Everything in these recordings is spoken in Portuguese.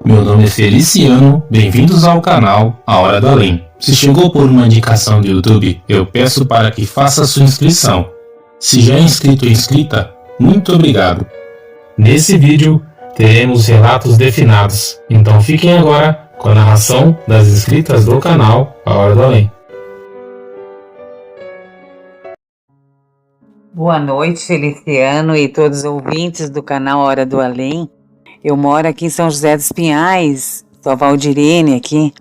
Meu nome é Feliciano, bem-vindos ao canal A Hora do Além. Se chegou por uma indicação do YouTube, eu peço para que faça sua inscrição. Se já é inscrito ou inscrita, muito obrigado. Nesse vídeo, teremos relatos definados, então fiquem agora com a narração das inscritas do canal A Hora do Além. Boa noite, Feliciano e todos os ouvintes do canal Hora do Além. Eu moro aqui em São José dos Pinhais, sou a Valdirene aqui.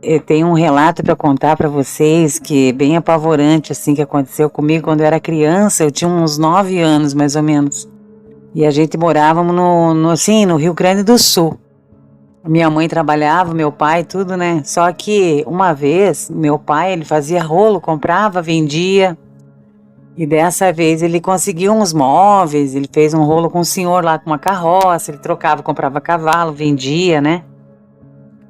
Eu tenho um relato para contar para vocês que é bem apavorante, assim, que aconteceu comigo quando eu era criança. Eu tinha uns 9 anos, mais ou menos. E a gente morávamos no Rio Grande do Sul. Minha mãe trabalhava, meu pai, tudo, né? Só que uma vez, meu pai, ele fazia rolo, comprava, vendia. E dessa vez ele conseguiu uns móveis, ele fez um rolo com um senhor lá com uma carroça, ele trocava, comprava cavalo, vendia, né?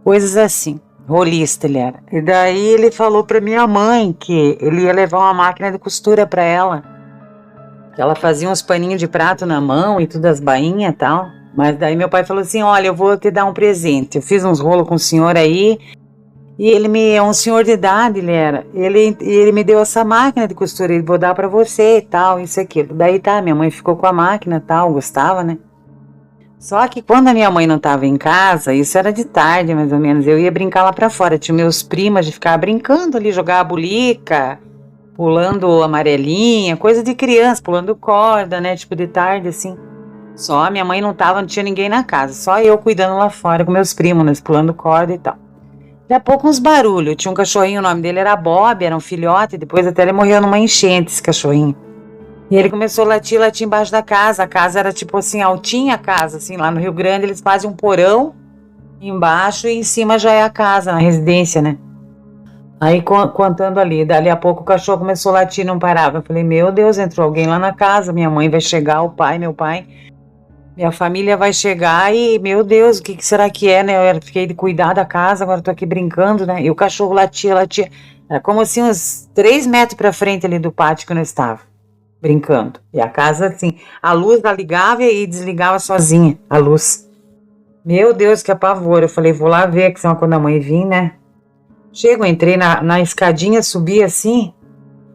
Coisas assim, rolista ele era. E daí ele falou pra minha mãe que ele ia levar uma máquina de costura pra ela. Que ela fazia uns paninhos de prato na mão e tudo, as bainhas e tal. Mas daí meu pai falou assim, olha, eu vou te dar um presente. Eu fiz uns rolos com o senhor aí. E ele é um senhor de idade, ele era. Ele me deu essa máquina de costura, ele vou dar pra você e tal, isso e aquilo. Daí tá, minha mãe ficou com a máquina e tal, gostava, né? Só que quando a minha mãe não tava em casa, isso era de tarde mais ou menos, eu ia brincar lá pra fora. Tinha meus primos de ficar brincando ali, jogar a bulica, pulando amarelinha, coisa de criança, pulando corda, né? Tipo de tarde assim. Só a minha mãe não tava, não tinha ninguém na casa, só eu cuidando lá fora com meus primos, né? Pulando corda e tal. Daqui a pouco uns barulhos, tinha um cachorrinho, o nome dele era Bob, era um filhote, depois até ele morreu numa enchente, esse cachorrinho. E ele começou a latir embaixo da casa, a casa era tipo assim, altinha a casa, assim, lá no Rio Grande eles fazem um porão embaixo e em cima já é a casa, na residência, né? Aí contando ali, dali a pouco o cachorro começou a latir, não parava. Eu falei, meu Deus, entrou alguém lá na casa, minha mãe vai chegar, o pai, meu pai... Minha família vai chegar e, meu Deus, o que será que é, né? Eu fiquei de cuidar da casa, agora tô aqui brincando, né? E o cachorro latia. Era como assim, uns 3 metros pra frente ali do pátio que eu estava, brincando. E a casa, assim, a luz ela ligava e desligava sozinha, a luz. Meu Deus, que apavor. Eu falei, vou lá ver, que senão quando a mãe vir, né? Entrei na escadinha, subi assim,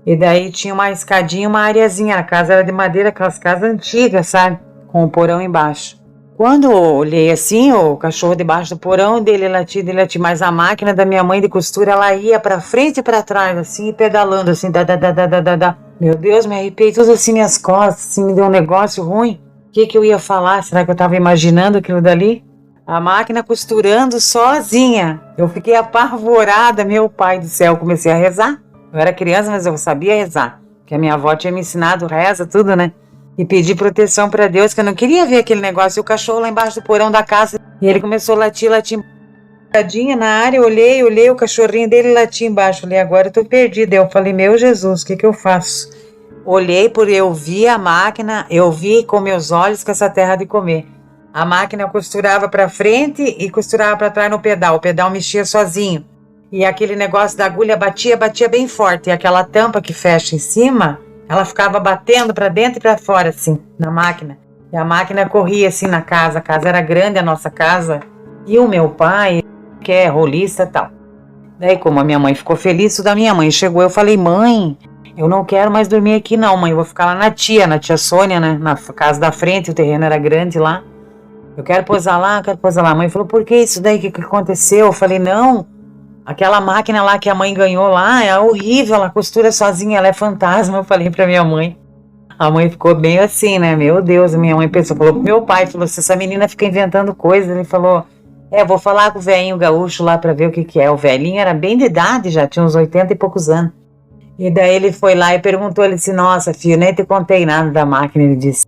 e daí tinha uma escadinha, uma areazinha. A casa era de madeira, aquelas casas antigas, sabe? Com o porão embaixo. Quando eu olhei assim, o cachorro debaixo do porão, dele latia, mas a máquina da minha mãe de costura, ela ia pra frente e pra trás, assim, pedalando, assim, da. Meu Deus, me arrepiei tudo assim, minhas costas, assim, me deu um negócio ruim. O que eu ia falar? Será que eu tava imaginando aquilo dali? A máquina costurando sozinha. Eu fiquei apavorada, meu pai do céu, comecei a rezar. Eu era criança, mas eu sabia rezar, porque a minha avó tinha me ensinado reza, tudo, né? E pedi proteção pra Deus, que eu não queria ver aquele negócio. E o cachorro lá embaixo do porão da casa. E ele começou a latir. Na área, eu olhei o cachorrinho dele latir embaixo. Falei, agora eu tô perdida. Eu falei, meu Jesus, o que eu faço? Olhei eu vi a máquina, eu vi com meus olhos que essa terra de comer. A máquina costurava pra frente e costurava pra trás no pedal. O pedal mexia sozinho. E aquele negócio da agulha batia bem forte. E aquela tampa que fecha em cima... Ela ficava batendo pra dentro e pra fora, assim, na máquina. E a máquina corria, assim, na casa. A casa era grande, a nossa casa. E o meu pai, que é rolista e tal. Daí, como a minha mãe ficou feliz, isso da minha mãe chegou, eu falei, mãe, eu não quero mais dormir aqui não, mãe. Eu vou ficar lá na tia Sônia, né? Na casa da frente, o terreno era grande lá. Eu quero pousar lá. A mãe falou, por que isso daí? O que aconteceu? Eu falei, não... Aquela máquina lá que a mãe ganhou lá é horrível, ela costura sozinha, ela é fantasma. Eu falei pra minha mãe. A mãe ficou bem assim, né? Meu Deus, a minha mãe pensou, falou pro meu pai, falou, se essa menina fica inventando coisas, ele falou, vou falar com o velhinho gaúcho lá pra ver o que é. O velhinho era bem de idade, já tinha uns 80 e poucos anos. E daí ele foi lá e perguntou, ele disse, nossa, filho, nem te contei nada da máquina, ele disse.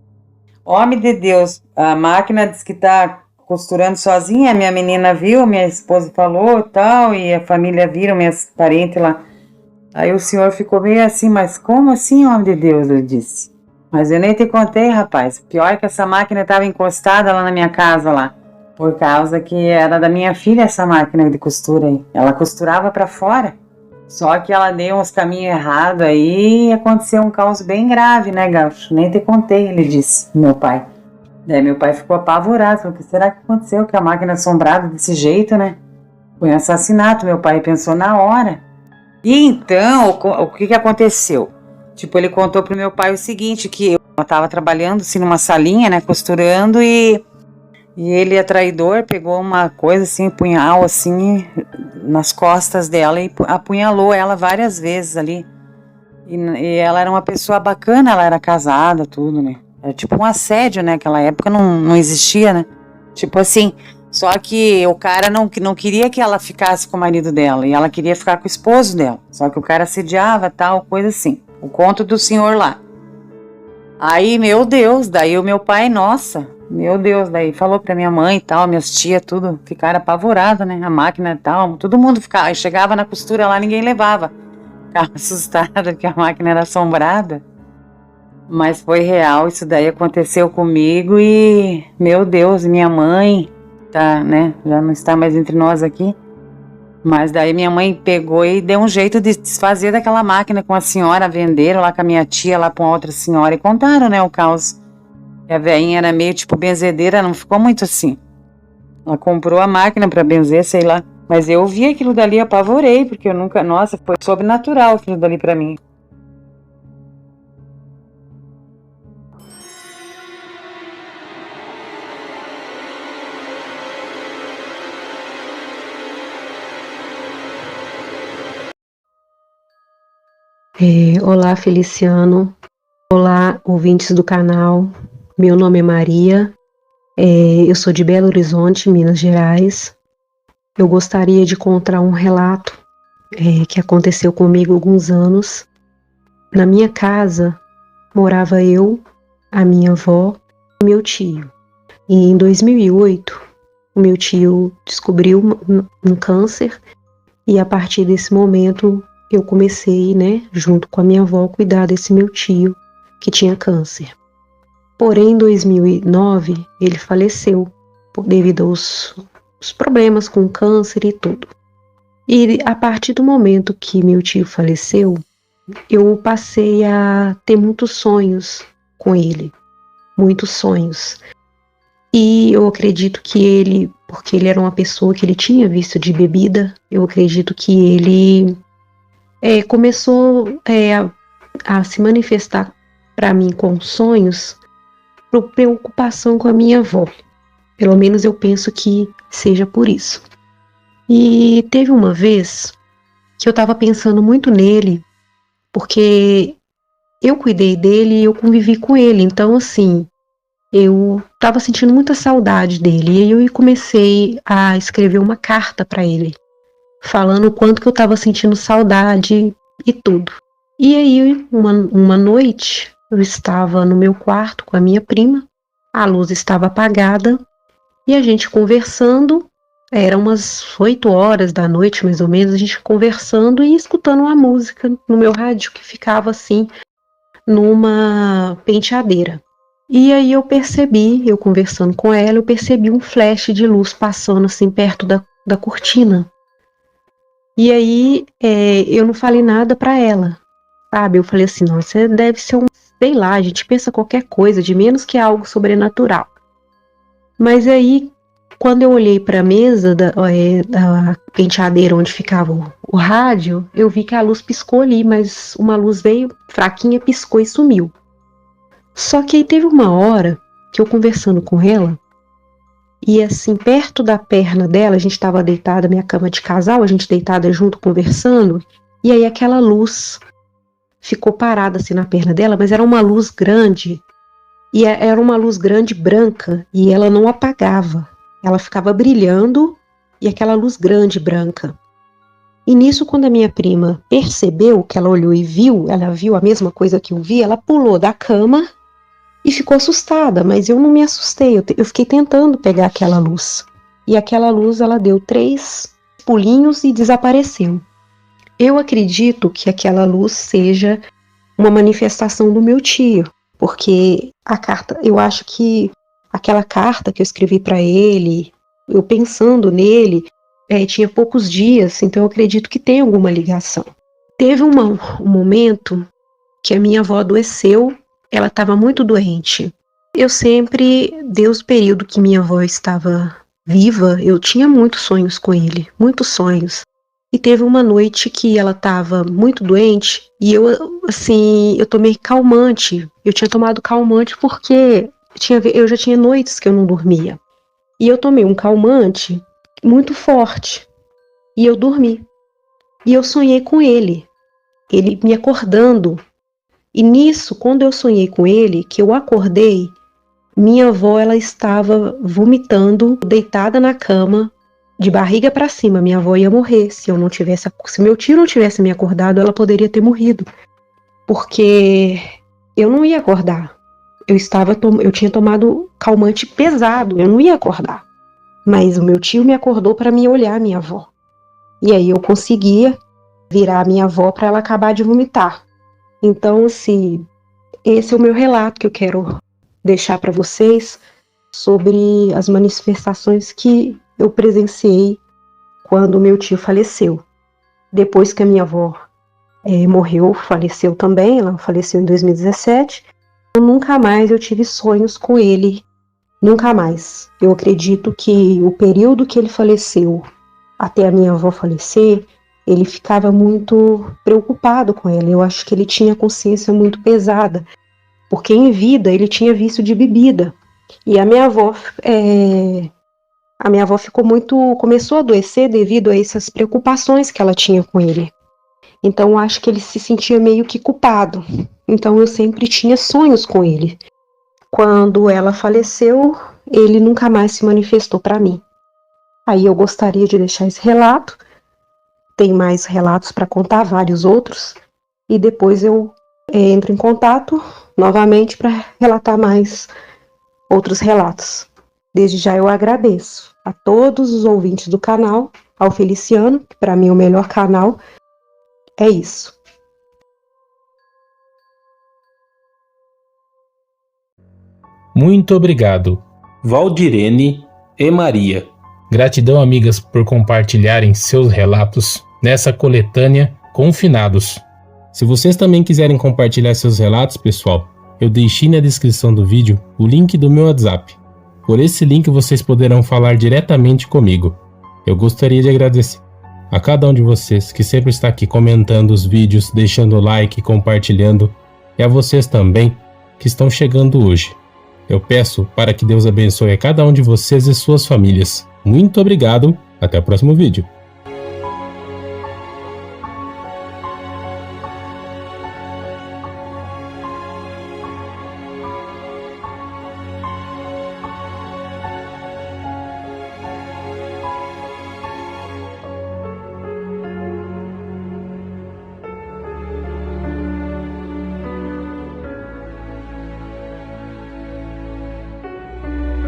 Homem de Deus, a máquina diz que tá costurando sozinha, a minha menina viu, minha esposa falou e tal, e a família viram, minhas parentes lá. Aí o senhor ficou meio assim, mas como assim, homem de Deus, eu disse. Mas eu nem te contei, rapaz, pior que essa máquina estava encostada lá na minha casa lá, por causa que era da minha filha essa máquina de costura aí, ela costurava pra fora, só que ela deu uns caminhos errados aí e aconteceu um caos bem grave, né, Gaúcho, nem te contei, ele disse, meu pai. Daí meu pai ficou apavorado, falou, o que será que aconteceu? Que a máquina assombrada desse jeito, né? Foi um assassinato, meu pai pensou na hora. E então, o que aconteceu? Tipo, ele contou pro meu pai o seguinte, que eu estava trabalhando assim numa salinha, né, costurando e ele, traidor, pegou uma coisa assim, punhal assim, nas costas dela e apunhalou ela várias vezes ali. E ela era uma pessoa bacana, ela era casada, tudo, né? Era tipo um assédio, né? Naquela época não existia, né? Tipo assim, só que o cara não queria que ela ficasse com o marido dela, e ela queria ficar com o esposo dela. Só que o cara assediava, tal, coisa assim. O conto do senhor lá. Aí, meu Deus, daí o meu pai, nossa, meu Deus, daí falou pra minha mãe e tal, minhas tias, tudo, ficaram apavoradas, né? A máquina e tal, todo mundo ficava, aí chegava na costura lá, ninguém levava. Ficava assustada que a máquina era assombrada. Mas foi real, isso daí aconteceu comigo e, meu Deus, minha mãe tá, né, já não está mais entre nós aqui. Mas daí minha mãe pegou e deu um jeito de desfazer daquela máquina com a senhora, venderam lá com a minha tia, lá com a outra senhora e contaram, né, o caos. E a velhinha era meio tipo benzedeira, não ficou muito assim. Ela comprou a máquina pra benzer, sei lá. Mas eu vi aquilo dali, apavorei, porque eu nunca, nossa, foi sobrenatural aquilo dali pra mim. Olá, Feliciano. Olá, ouvintes do canal. Meu nome é Maria. Eu sou de Belo Horizonte, Minas Gerais. Eu gostaria de contar um relato que aconteceu comigo há alguns anos. Na minha casa morava eu, a minha avó e meu tio. E em 2008, o meu tio descobriu um câncer e a partir desse momento eu comecei, né, junto com a minha avó, cuidar desse meu tio que tinha câncer. Porém, em 2009, ele faleceu devido aos problemas com câncer e tudo. E a partir do momento que meu tio faleceu, eu passei a ter muitos sonhos com ele, muitos sonhos. E eu acredito que ele, porque ele era uma pessoa que ele tinha vício de bebida, eu acredito que ele começou a se manifestar para mim com sonhos por preocupação com a minha avó. Pelo menos eu penso que seja por isso. E teve uma vez que eu estava pensando muito nele, porque eu cuidei dele e eu convivi com ele. Então, assim, eu estava sentindo muita saudade dele. E aí eu comecei a escrever uma carta para ele, falando o quanto que eu estava sentindo saudade e tudo. E aí, uma noite, eu estava no meu quarto com a minha prima, a luz estava apagada, e a gente conversando, eram umas 8 horas da noite, mais ou menos, a gente conversando e escutando uma música no meu rádio, que ficava assim, numa penteadeira. E aí eu conversando com ela, eu percebi um flash de luz passando assim perto da cortina. E aí eu não falei nada pra ela, sabe? Eu falei assim, não, você deve ser sei lá, a gente pensa qualquer coisa, de menos que algo sobrenatural. Mas aí, quando eu olhei para a mesa da penteadeira onde ficava o rádio, eu vi que a luz piscou ali, mas uma luz veio fraquinha, piscou e sumiu. Só que aí teve uma hora que eu conversando com ela, e assim, perto da perna dela, a gente estava deitada, minha cama de casal, a gente deitada junto conversando, e aí aquela luz ficou parada assim na perna dela, mas era uma luz grande, e era uma luz grande branca, e ela não apagava, ela ficava brilhando, e aquela luz grande branca. E nisso, quando a minha prima percebeu, que ela olhou e viu, ela viu a mesma coisa que eu vi, ela pulou da cama e ficou assustada, mas eu não me assustei, eu fiquei tentando pegar aquela luz. E aquela luz, ela deu 3 pulinhos e desapareceu. Eu acredito que aquela luz seja uma manifestação do meu tio, porque a carta, eu acho que aquela carta que eu escrevi para ele, eu pensando nele, tinha poucos dias, então eu acredito que tem alguma ligação. Teve um momento que a minha avó adoeceu, ela estava muito doente, Eu sempre, desde o período que minha avó estava viva, eu tinha muitos sonhos com ele, muitos sonhos. E teve uma noite que ela estava muito doente e eu tomei calmante. Eu tinha tomado calmante porque eu já tinha noites que eu não dormia. E eu tomei um calmante muito forte e eu dormi. E eu sonhei com ele me acordando. E nisso, quando eu sonhei com ele, que eu acordei, minha avó, ela estava vomitando, deitada na cama, de barriga para cima. Minha avó ia morrer se meu tio não tivesse me acordado, ela poderia ter morrido, porque eu não ia acordar. Eu tinha tomado calmante pesado, eu não ia acordar. Mas o meu tio me acordou para me olhar minha avó. E aí eu conseguia virar a minha avó para ela acabar de vomitar. Então, assim, esse é o meu relato que eu quero deixar para vocês sobre as manifestações que eu presenciei quando meu tio faleceu. Depois que a minha avó faleceu também, ela faleceu em 2017, nunca mais eu tive sonhos com ele, nunca mais. Eu acredito que o período que ele faleceu, até a minha avó falecer, ele ficava muito preocupado com ela. Eu acho que ele tinha consciência muito pesada, porque em vida ele tinha vício de bebida. E a minha avó começou a adoecer devido a essas preocupações que ela tinha com ele. Então eu acho que ele se sentia meio que culpado. Então eu sempre tinha sonhos com ele. Quando ela faleceu, ele nunca mais se manifestou para mim. Aí eu gostaria de deixar esse relato. Tem mais relatos para contar, vários outros. E depois eu entro em contato novamente para relatar mais outros relatos. Desde já eu agradeço a todos os ouvintes do canal, ao Feliciano, que para mim é o melhor canal. É isso. Muito obrigado, Valdirene e Maria. Gratidão, amigas, por compartilharem seus relatos nessa coletânea Confinados. Se vocês também quiserem compartilhar seus relatos, pessoal, eu deixei na descrição do vídeo o link do meu WhatsApp. Por esse link vocês poderão falar diretamente comigo. Eu gostaria de agradecer a cada um de vocês que sempre está aqui comentando os vídeos, deixando o like, compartilhando, e a vocês também que estão chegando hoje. Eu peço para que Deus abençoe a cada um de vocês e suas famílias. Muito obrigado, até o próximo vídeo.